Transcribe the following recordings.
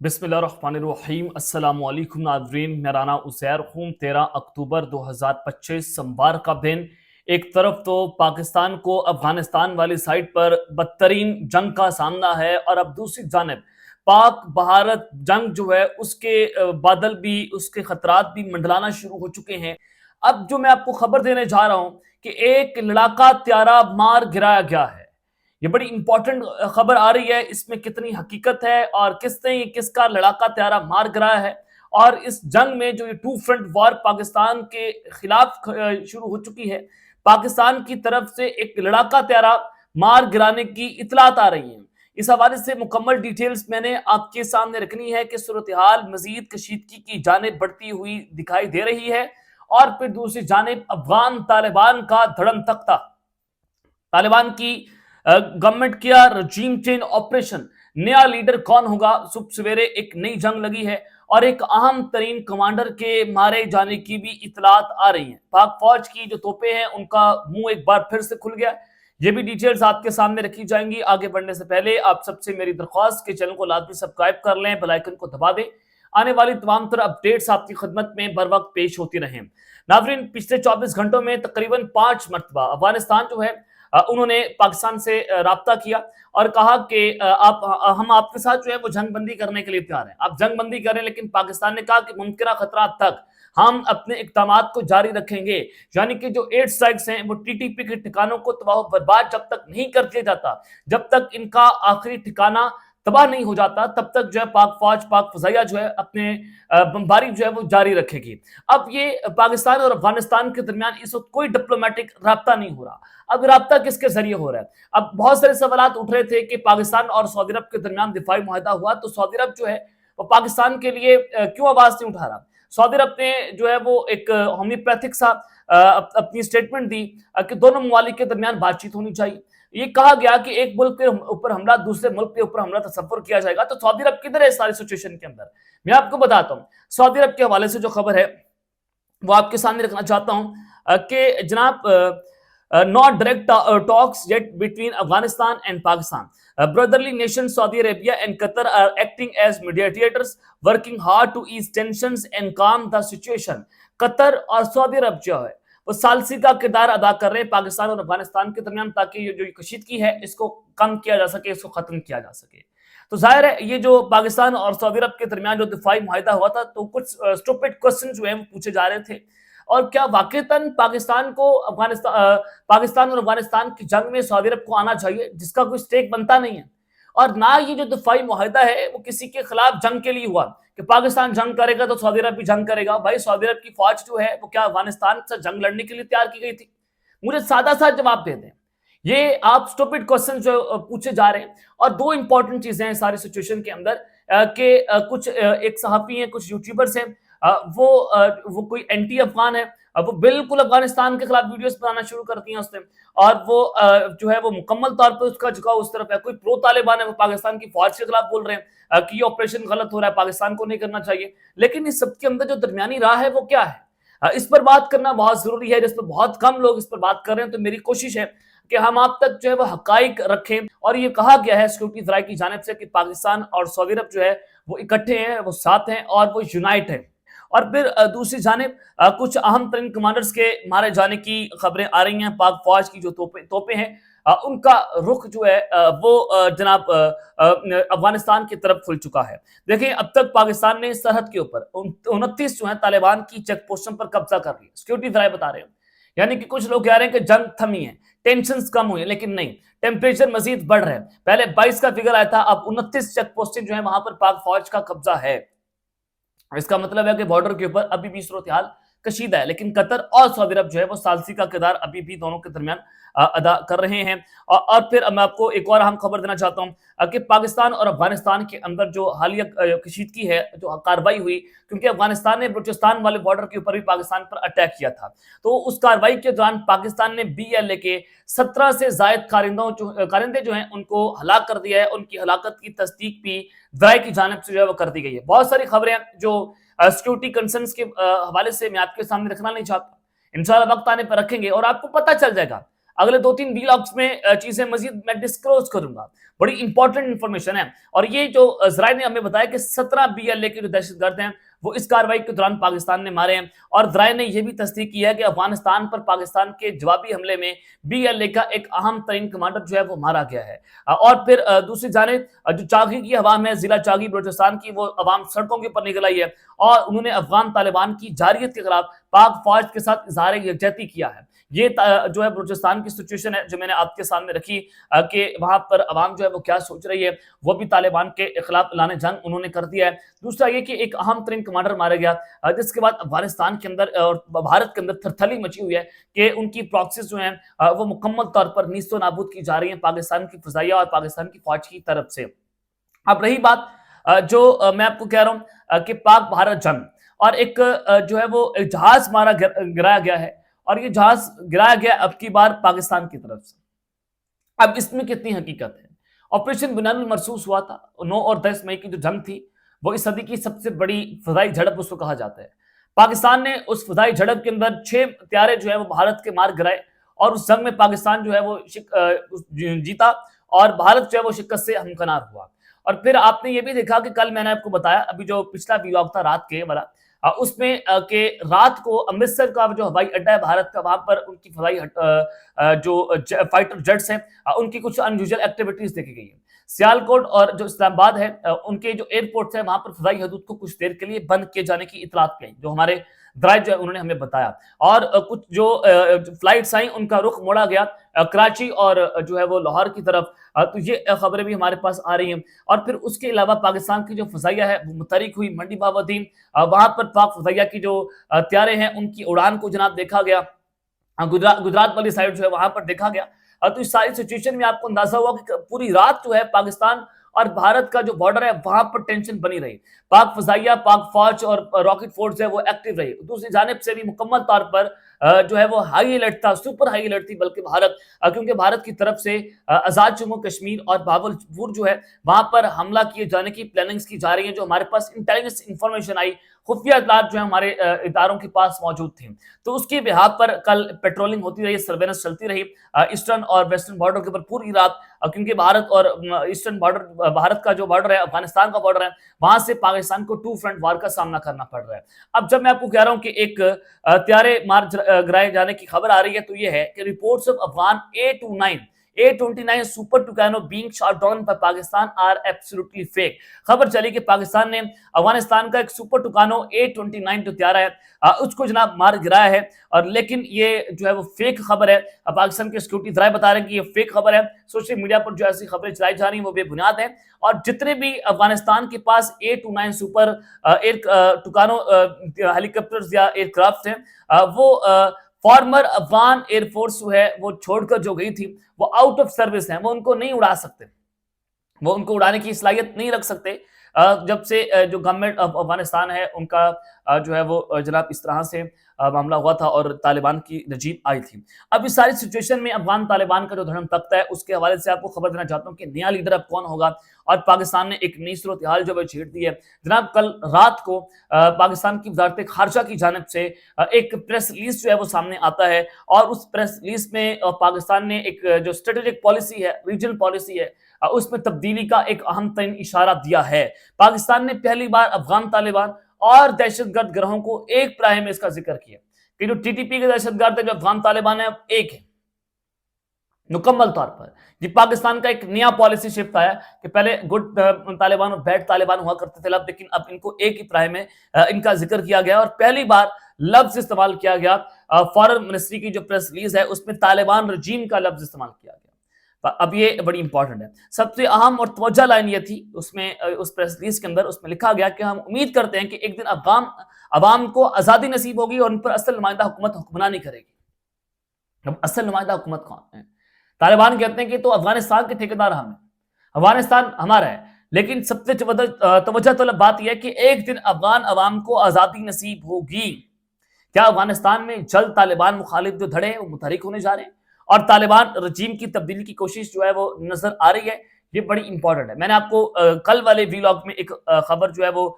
बिस्मिल्लाहिर्रहमानिर्रहीम। अस्सलाम वालेकुम नाज़रीन, मेरा नाम उज़ैर हूँ। 13 अक्टूबर 2025 सोमवार का दिन। एक तरफ तो पाकिस्तान को अफगानिस्तान वाली साइड पर बदतरीन जंग का सामना है, और अब दूसरी जानिब पाक भारत जंग जो है उसके बादल भी, उसके खतरात भी मंडलाना शुरू हो चुके हैं। अब जो मैं आपको खबर देने जा रहा हूँ कि एक लड़ाका त्यारा मार गिराया गया है। ये बड़ी इंपॉर्टेंट खबर आ रही है। इसमें कितनी हकीकत है और किसने किसका लड़ाका त्यारा मार गिराया है, और इस जंग में जो ये टू फ्रंट वॉर पाकिस्तान के खिलाफ शुरू हो चुकी है, पाकिस्तान की तरफ से एक लड़ाका त्यारा मार गिराने की इतलात आ रही हैं। इस हवाले से मुकम्मल डिटेल्स मैंने आपके सामने रखनी है कि सूरत हाल मजीद कशीदगी की जानिब बढ़ती हुई दिखाई दे रही है। और फिर दूसरी जानिब अफगान तालिबान का धड़म तख्ता, तालिबान की गवर्नमेंट किया रजीम चेंज ऑपरेशन, नया लीडर कौन होगा। सुबह सवेरे एक नई जंग लगी है और एक अहम तरीन कमांडर के मारे जाने की भी इतलात आ रही हैं। पाक फौज की जो तोपें हैं उनका मुंह एक बार फिर से खुल गया। ये भी डिटेल्स आपके सामने रखी जाएंगी। आगे बढ़ने से पहले आप सबसे मेरी दरख्वास्त के चैनल को लाजमी सब्सक्राइब कर लें, बेल आइकन को दबा दें। आने वाली तमाम तरह अपडेट्स आपकी खिदमत में बर वक्त पेश होती रहें। नाज़रीन, पिछले 24 घंटों में तकरीबन 5 मरतबा अफगानिस्तान जो है उन्होंने पाकिस्तान से राब्ता किया और कहा कि हम आपके साथ जो है वो जंग बंदी करने के लिए तैयार हैं, आप जंग बंदी करें। लेकिन पाकिस्तान ने कहा कि मुमकिन खतरा तक हम अपने इक़दामात को जारी रखेंगे। यानी कि जो एयर स्ट्राइक्स हैं वो टीटीपी के ठिकानों को तबाह बर्बाद जब तक नहीं कर दिया जाता, जब तक इनका आखिरी ठिकाना तबाह नहीं हो जाता, तब तक जो है पाक फौज, पाक फजाइया जो है अपने बमबारी जो है वो जारी रखेगी। अब ये पाकिस्तान और अफगानिस्तान के दरमियान इस वक्त कोई डिप्लोमेटिक राब्ता नहीं हो रहा। अब राब्ता किसके जरिए हो रहा है? अब बहुत सारे सवाल उठ रहे थे कि पाकिस्तान और सऊदी अरब के दरमियान दिफाई मुआहदा हुआ, तो सऊदी अरब जो है वो पाकिस्तान के लिए क्यों आवाज नहीं उठा रहा? सऊदी अरब ने जो है वो एक होम्योपैथिक सा अपनी स्टेटमेंट दी कि दोनों ममालिक के दरमियान बातचीत होनी चाहिए। ये कहा गया कि एक मुल्क के ऊपर हमला दूसरे मुल्क के ऊपर हमला तसव्वुर किया जाएगा, तो सऊदी अरब किधर है इस सारी सिचुएशन के अंदर? मैं आपको बताता हूँ। सऊदी अरब के हवाले से जो खबर है वो आपके सामने रखना चाहता हूँ कि जनाब, not direct talks yet between Afghanistan and Pakistan. Brotherly nations Saudi Arabia and Qatar are acting as mediators, working hard to ease tensions and calm the situation. Qatar और सऊदी अरब जो है वो सालसी का किरदार अदा कर रहे हैं पाकिस्तान और अफगानिस्तान के दरमियान, ताकि ये जो कशीदगी है इसको कम किया जा सके, इसको खत्म किया जा सके। तो जाहिर है ये जो पाकिस्तान और सऊदी अरब के दरमियान जो दिफाई मुआहिदा हुआ था, तो कुछ स्टूपिड क्वेश्चन जो है वो पूछे जा रहे थे। और क्या वाकईतन पाकिस्तान और अफगानिस्तान की जंग में सऊदी अरब को आना चाहिए, जिसका कोई स्टेक बनता नहीं है? और ना ये जो दिफाई मुआहिदा है वो किसी के खिलाफ जंग के लिए हुआ कि पाकिस्तान जंग करेगा तो सऊदी अरब भी जंग करेगा। भाई, सऊदी अरब की फौज जो है वो क्या अफगानिस्तान से जंग लड़ने के लिए तैयार की गई थी? मुझे सादा सा जवाब दे दें। ये आप स्टूपिड क्वेश्चन जो पूछे जा रहे हैं। और दो इंपॉर्टेंट चीजें हैं सारी सिचुएशन के अंदर कि कुछ एक सहाफी हैं, कुछ यूट्यूबर्स हैं, वो कोई एंटी अफगान है। अब वो बिल्कुल अफगानिस्तान के खिलाफ वीडियोस बनाना शुरू करती हैं उसने, और वो जो है वो मुकम्मल तौर पर उसका झुकाव उस तरफ है। कोई प्रो तालिबान है, वो पाकिस्तान की फौज के खिलाफ बोल रहे हैं कि ये ऑपरेशन गलत हो रहा है, पाकिस्तान को नहीं करना चाहिए। लेकिन इस सब के अंदर जो दरमियानी राह है वो क्या है? इस पर बात करना बहुत जरूरी है, जिस पर बहुत कम लोग इस पर बात कर रहे हैं। तो मेरी कोशिश है कि हम आप तक जो है वो हकाइक रखें। और ये कहा गया है सिक्योरिटी जराये की जानिब से कि पाकिस्तान और सऊदी अरब जो है वो इकट्ठे हैं, वो साथ हैं और वो यूनाइट है। और फिर दूसरी जानिब कुछ अहम तरीन कमांडर्स के मारे जाने की खबरें आ रही हैं। पाक फौज की जो तोपें हैं उनका रुख जो है वो जनाब अफगानिस्तान की तरफ खुल चुका है। देखिए, अब तक पाकिस्तान ने सरहद के ऊपर 29 जो है तालिबान की चेक पोस्टों पर कब्जा कर लिया, सिक्योरिटी जराये बता रहे हैं। यानी कि कुछ लोग कह रहे हैं कि जंग थमी है, टेंशन कम हुई है, लेकिन नहीं, टेम्परेचर मजीद बढ़ रहा है। पहले 22 का फिगर आया था, अब 29 चेक पोस्टें जो है वहां पर पाक फौज का कब्जा है। इसका मतलब है कि बॉर्डर के ऊपर अभी भी सूरत हाल कशीदा है। लेकिन कतर और सऊदी अरब जो है वो सालसी का किरदार अभी भी दोनों के दरमियान अदा कर रहे हैं। और फिर मैं आपको एक और अहम खबर देना चाहता हूं कि पाकिस्तान और अफगानिस्तान के अंदर जो हालिया कशीदगी है, जो कार्रवाई हुई, क्योंकि अफगानिस्तान ने बलूचिस्तान वाले बॉर्डर के ऊपर भी पाकिस्तान पर अटैक किया था, तो उस कार्रवाई के दौरान पाकिस्तान ने BLA के 17 से जायद कारिंदे जो हैं उनको हलाक कर दिया है। उनकी हलाकत की तस्दीक भी जराये की जानिब से जो है वो कर दी गई है। बहुत सारी खबरें जो सिक्योरिटी कंसर्न्स के हवाले से मैं आपके सामने रखना नहीं चाहता, इंशाल्लाह वक्त आने पर रखेंगे और आपको पता चल जाएगा। अगले 2-3 व्लॉग्स में चीजें मजीद मैं डिस्क्लोज करूंगा। बड़ी इंपॉर्टेंट इंफॉर्मेशन है। और ये जो जराए ने हमें बताया कि 17 BLA के जो दहशतगर्द हैं वो इस कार्रवाई के दौरान पाकिस्तान ने मारे हैं। और जराए ने यह भी तस्दीक की है कि अफगानिस्तान पर पाकिस्तान के जवाबी हमले में BLA का एक अहम तरीन कमांडर जो है वो मारा गया है। और फिर दूसरी जानिब जो चागी की अवाम है, जिला चागी बलूचिस्तान की, वो अवाम सड़कों के ऊपर निकल आई है और उन्होंने अफगान तालिबान की जारियत के खिलाफ पाक फौज के साथ इजहार यकजहती किया है। ये जो है बलूचिस्तान की सिचुएशन है जो मैंने आपके सामने रखी कि वहां पर अवाम जो है वो क्या सोच रही है। वो भी तालिबान के खिलाफ लाने जंग उन्होंने कर दिया है। दूसरा ये कि एक अहम तरीन कमांडर मारा गया, जिसके बाद अफगानिस्तान के अंदर और भारत के अंदर थरथली मची हुई है कि उनकी प्रॉक्सीज जो हैं वो मुकम्मल तौर पर नीस्तो नाबूद की जा रही है पाकिस्तान की फजाइया और पाकिस्तान की फौज की तरफ से। अब रही बात जो मैं आपको कह रहा हूं कि पाक भारत जंग, और एक जो है वो एक जहाज गिराया गया है, और ये जहाज गिराया गया अब की बार पाकिस्तान की तरफ से। अब इसमें कितनी हकीकत है? ऑपरेशन बिनानुल मरसूस हुआ था 9 और 10 मई की जो जंग थी, वो इस सदी की सबसे बड़ी फजाई झड़प उसको कहा जाता है। पाकिस्तान ने उस फजाई झड़प के अंदर 6 त्यारे जो है वो भारत के मार गिराए, और उस जंग में पाकिस्तान जो है वो जीता और भारत जो है वो शिकस्त से हमकनार हुआ। और फिर आपने ये भी देखा कि कल मैंने आपको बताया, अभी जो पिछला व्लॉग था रात के वाला, उसमें के रात को अमृतसर का जो हवाई अड्डा है भारत का, वहां पर उनकी फजाई जो फाइटर जेट्स हैं उनकी कुछ अनयूजुअल एक्टिविटीज देखी गई है। सियालकोट और जो इस्लामाबाद है उनके जो एयरपोर्ट है वहां पर फजाई हदूद को कुछ देर के लिए बंद किए जाने की इतलात की, जो हमारे दराज जो है उन्होंने हमें बताया। और कुछ जो फ्लाइट्स आई उनका रुख मोड़ा गया कराची और जो है वो लाहौर की तरफ। तो ये खबरें भी हमारे पास आ रही हैं। और फिर उसके अलावा पाकिस्तान की जो फजाइया है वो मुतहरिक हुई मंडी बाबुद्दीन, वहां पर पाक फजाइया की जो त्यारे हैं उनकी उड़ान को जनाब देखा गया। गुजरात वाली साइड जो है वहां पर देखा गया। तो इस सारी सिचुएशन में आपको अंदाजा हुआ कि पूरी रात जो है पाकिस्तान और भारत का जो बॉर्डर है वहां पर टेंशन बनी रही। पाक फजाइया, पाक फौज और रॉकेट फोर्स है वो एक्टिव रही। दूसरी जानिब से भी मुकम्मल तौर पर जो है वो हाई अलर्ट था, सुपर हाई अलर्ट थी बल्कि भारत, क्योंकि भारत की तरफ से आजाद जम्मू कश्मीर और भावलपुर जो है वहां पर हमला किए जाने की प्लानिंग्स की जा रही है, जो हमारे पास इंटेलिजेंस इंफॉर्मेशन आई, खुफिया इतलात जो है हमारे इदारों के पास मौजूद थी। तो उसके बिहाफ पर कल पेट्रोलिंग होती रही, सर्वेलेंस चलती रही ईस्टर्न और वेस्टर्न बॉर्डर के ऊपर पूरी रात, क्योंकि भारत और ईस्टर्न बॉर्डर, भारत का जो बॉर्डर है अफगानिस्तान का बॉर्डर है, वहां से पाकिस्तान को 2 फ्रंट वार का सामना करना पड़ रहा है। अब जब मैं आपको कह रहा हूं कि एक त्यारे मार गिराए जाने की खबर आ रही है, तो ये है कि reports of Afghan A-29 super Tucano being shot down by Pakistan are absolutely fake. खबर चली कि पाकिस्तान ने अफगानिस्तान का एक सुपर टुकानो A-29 जो त्यारा है उसको जनाब मार गिराया है, और लेकिन ये जो है वो फेक खबर है। पाकिस्तान के सिक्योरिटी जराए बता रहे हैं कि ये फेक खबर है। सोशल मीडिया पर जो ऐसी खबरें चलाई जा रही हैं वो बेबुनियाद है। और जितने भी अफगानिस्तान के पास A-29 सुपर टुकानो हेलीकॉप्टर्स या एयरक्राफ्ट हैं वो फॉर्मर अफगान एयरफोर्स जो है वो छोड़कर जो गई थी वो आउट ऑफ सर्विस है, वो उनको नहीं उड़ा सकते, वो उनको उड़ाने की सलाहियत नहीं रख सकते। जब से जो गवर्नमेंट ऑफ अफगानिस्तान है उनका जो है वो जनाब इस तरह से मामला हुआ था और तालिबान की नजीब आई थी। अब इस सारी सिचुएशन में अफगान तालिबान का जो धर्म तख्ता है उसके हवाले से आपको खबर देना चाहता हूँ कि नया लीडर अब कौन होगा, और पाकिस्तान ने एक नई सूरत हाल जो है छेड़ दी है। जनाब कल रात को पाकिस्तान की वजारत खारजा की जानिब से एक प्रेस रिलीज जो है वो सामने आता है, और उस प्रेस रिलीज में पाकिस्तान ने एक जो स्ट्रेटेजिक पॉलिसी है, रीजनल पॉलिसी है, उसमें तब्दीली का एक अहम तरीन इशारा दिया है। पाकिस्तान ने पहली बार अफगान तालिबान और दहशतगर्द गिरोहों को एक प्राय में इसका जिक्र किया कि जो टीटीपी के दहशतगर्द है, जो अफगान तालिबान है, एक है मुकम्मल तौर पर। ये पाकिस्तान का एक नया पॉलिसी शिफ्ट आया कि पहले गुड तालिबान और बैड तालिबान हुआ करते थे, लेकिन अब इनको एक ही प्राय में इनका जिक्र किया गया, और पहली बार लफ्ज इस्तेमाल किया गया। फॉरेन मिनिस्ट्री की जो प्रेस रिलीज है उसमें तालिबान रजीम का लफ्ज इस्तेमाल किया गया। अब ये बड़ी इंपॉर्टेंट है। सबसे अहम और तवज्जो लाइन ये थी उसमें, उस प्रेस रिलीज के अंदर उसमें लिखा गया कि हम उम्मीद करते हैं कि एक दिन अवाम को आजादी नसीब होगी और उन पर असल नुमाइंदा हुकूमत हुक्मरानी करेगी। अब असल नुमाइंदा हुकूमत कौन है? तालिबान कहते हैं कि तो अफगानिस्तान के ठेकेदार हम हैं, अफगानिस्तान हमारा है, लेकिन सबसे तवज्जो तलब बात यह है कि एक दिन अफगान अवाम को आजादी नसीब होगी। क्या अफगानिस्तान में जल्द तालिबान मुखालिफ जो धड़े हैं वो मुतहरिक होने जा रहे हैं और तालिबान रजीम की तब्दीली की कोशिश जो है वो नजर आ रही है? یہ بڑی امپورٹنٹ ہے. میں نے آپ کو کل والے ویلاگ میں ایک خبر جو ہے وہ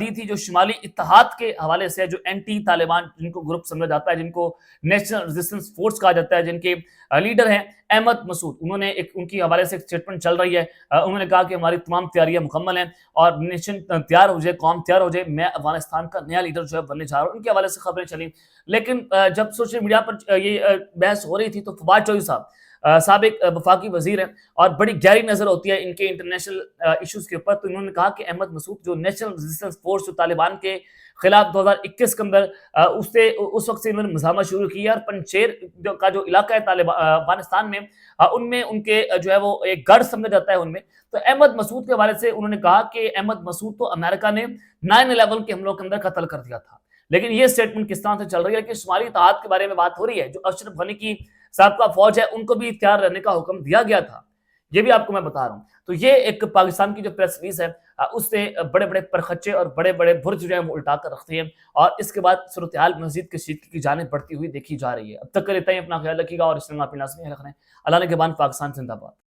دی تھی جو شمالی اتحاد کے حوالے سے جو اینٹی طالبان جن کو گروپ سمجھا جاتا ہے، جن کو نیشنل ریزسٹنس فورس کہا جاتا ہے، جن کے لیڈر ہیں احمد مسعود. انہوں نے ان کی حوالے سے ایک اسٹیٹمنٹ چل رہی ہے. انہوں نے کہا کہ ہماری تمام تیاریاں مکمل ہیں اور نیشن تیار ہو جائے، قوم تیار ہو جائے، میں افغانستان کا نیا لیڈر جو ہے بننے جا رہا ہوں. ان کے حوالے سے خبریں چلیں. لیکن جب سوشل میڈیا پر یہ بحث ہو رہی تھی تو فواد چوہدری صاحب سابق وفاقی وزیر ہیں اور بڑی گہری نظر ہوتی ہے ان کے انٹرنیشنل ایشوز کے اوپر. تو انہوں نے کہا کہ احمد مسعود جو نیشنل ریزسٹنس فورس جو طالبان کے خلاف 2021 کے اندر اس وقت سے انہوں نے مزاحمت شروع کی ہے، اور پنچیر کا جو علاقہ ہے افغانستان میں ان میں ان کے جو ہے وہ ایک گڑھ سمجھا جاتا ہے ان میں. تو احمد مسعود کے حوالے سے انہوں نے کہا کہ احمد مسعود تو امریکہ نے 9/11 کے حملوں کے اندر قتل کر دیا تھا. لیکن یہ سٹیٹمنٹ کس طرح سے چل رہی ہے کہ شمالی اتحاد کے بارے میں بات ہو رہی ہے، جو اشرف غنی کی سابقہ فوج ہے ان کو بھی تیار رہنے کا حکم دیا گیا تھا. یہ بھی آپ کو میں بتا رہا ہوں. تو یہ ایک پاکستان کی جو پریس ریلیز ہے اس سے بڑے بڑے پرخچے اور بڑے بڑے برج جو ہیں وہ الٹا کر رکھتے ہیں، اور اس کے بعد صورتحال مزید کشیدگی کی جانب بڑھتی ہوئی دیکھی جا رہی ہے. اب تک کے لیے اتنا ہی. اپنا خیال رکھیے گا اور اس میں اپنی لازمی خیال رکھیں. اللہ نے کے بعد پاکستان زندہ باد.